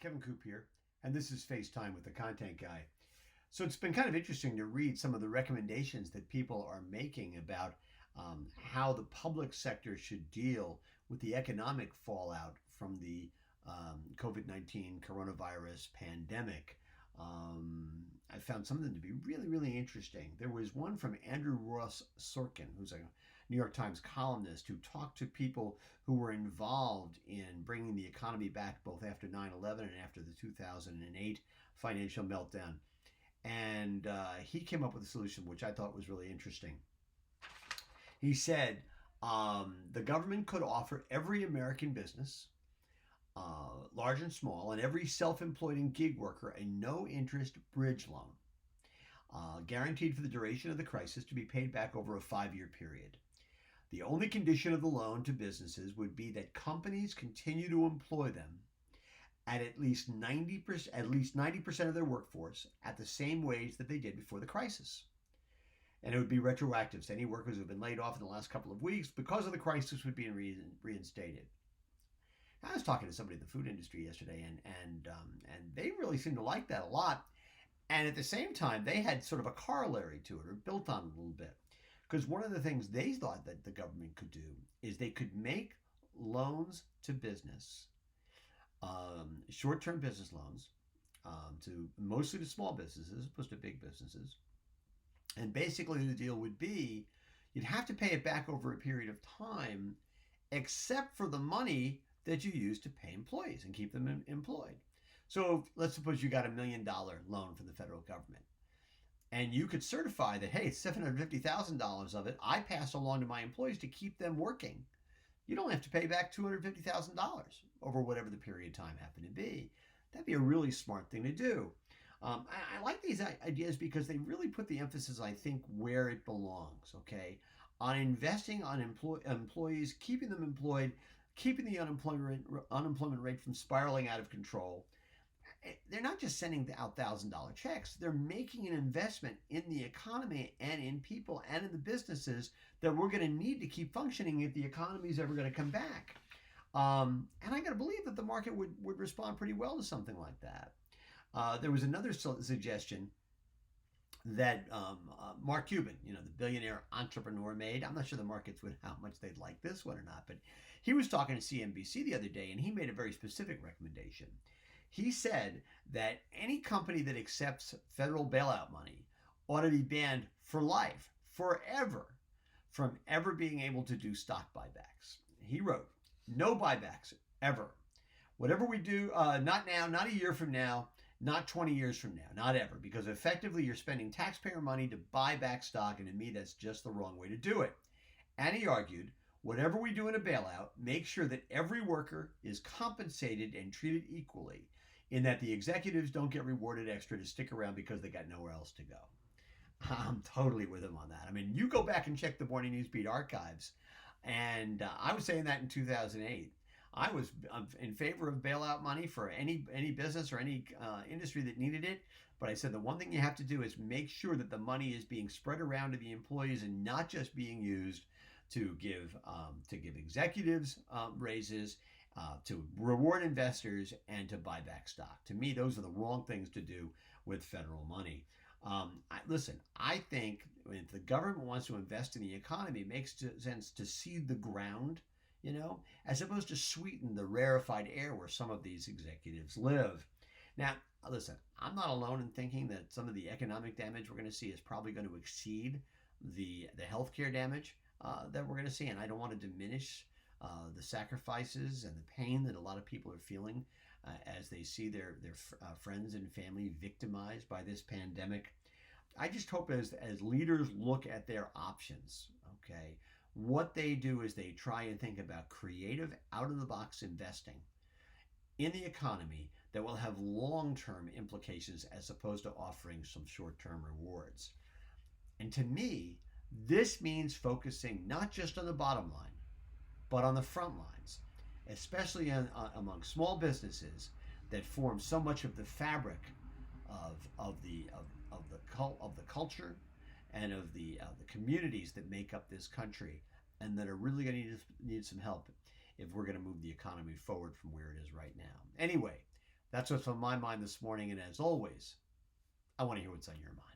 Kevin Coupe here, and this is FaceTime with the Content Guy. So it's been kind of interesting to read some of the recommendations that people are making about how the public sector should deal with the economic fallout from the COVID-19 coronavirus pandemic. I found some of them to be really, really interesting. There was one from Andrew Ross Sorkin, who's a New York Times columnist, who talked to people who were involved in bringing the economy back both after 9/11 and after the 2008 financial meltdown. And he came up with a solution which I thought was really interesting. He said the government could offer every American business, large and small, and every self employed and gig worker a no interest bridge loan, guaranteed for the duration of the crisis to be paid back over a 5-year period. The only condition of the loan to businesses would be that companies continue to employ them at least 90% of their workforce at the same wage that they did before the crisis. And it would be retroactive. So any workers who have been laid off in the last couple of weeks because of the crisis would be reinstated. I was talking to somebody in the food industry yesterday, and they really seemed to like that a lot. And at the same time, they had sort of a corollary to it, or built on it a little bit. Because one of the things they thought that the government could do is they could make loans to business, short-term business loans, to mostly to small businesses as opposed to big businesses. And basically the deal would be you'd have to pay it back over a period of time, except for the money that you use to pay employees and keep them employed. So let's suppose you got $1 million loan from the federal government. And you could certify that, hey, $750,000 of it I pass along to my employees to keep them working. You don't have to pay back $250,000 over whatever the period of time happened to be. That'd be a really smart thing to do. I like these ideas because they really put the emphasis, I think, where it belongs, okay? On investing on employees, keeping them employed, keeping the unemployment rate from spiraling out of control. They're not just sending out $1,000 checks. They're making an investment in the economy and in people and in the businesses that we're going to need to keep functioning if the economy is ever going to come back. And I got to believe that the market would respond pretty well to something like that. There was another suggestion that Mark Cuban, the billionaire entrepreneur, made. I'm not sure the markets would how much they'd like this one or not, but he was talking to CNBC the other day, and he made a very specific recommendation. He said that any company that accepts federal bailout money ought to be banned for life, forever, from ever being able to do stock buybacks. He wrote, no buybacks, ever. Whatever we do, not now, not a year from now, not 20 years from now, not ever, because effectively you're spending taxpayer money to buy back stock, and to me that's just the wrong way to do it. And he argued, whatever we do in a bailout, make sure that every worker is compensated and treated equally, in that the executives don't get rewarded extra to stick around because they got nowhere else to go. I'm totally with him on that. I mean, you go back and check the Morning News Beat archives, and I was saying that in 2008. I was in favor of bailout money for any business or any industry that needed it. But I said the one thing you have to do is make sure that the money is being spread around to the employees and not just being used to give executives raises, to reward investors, and to buy back stock. To me, those are the wrong things to do with federal money. Listen, I think if the government wants to invest in the economy, it makes sense to seed the ground, as opposed to sweeten the rarefied air where some of these executives live. Now, listen, I'm not alone in thinking that some of the economic damage we're going to see is probably going to exceed the healthcare damage that we're going to see. And I don't want to diminish the sacrifices and the pain that a lot of people are feeling as they see their friends and family victimized by this pandemic. I just hope as leaders look at their options, okay, what they do is they try and think about creative, out-of-the-box investing in the economy that will have long-term implications as opposed to offering some short-term rewards. And to me, this means focusing not just on the bottom line, but on the front lines, especially among small businesses that form so much of the fabric of the culture and of the communities that make up this country, and that are really going to need some help if we're going to move the economy forward from where it is right now. Anyway, That's what's on my mind this morning. And as always, I want to hear what's on your mind.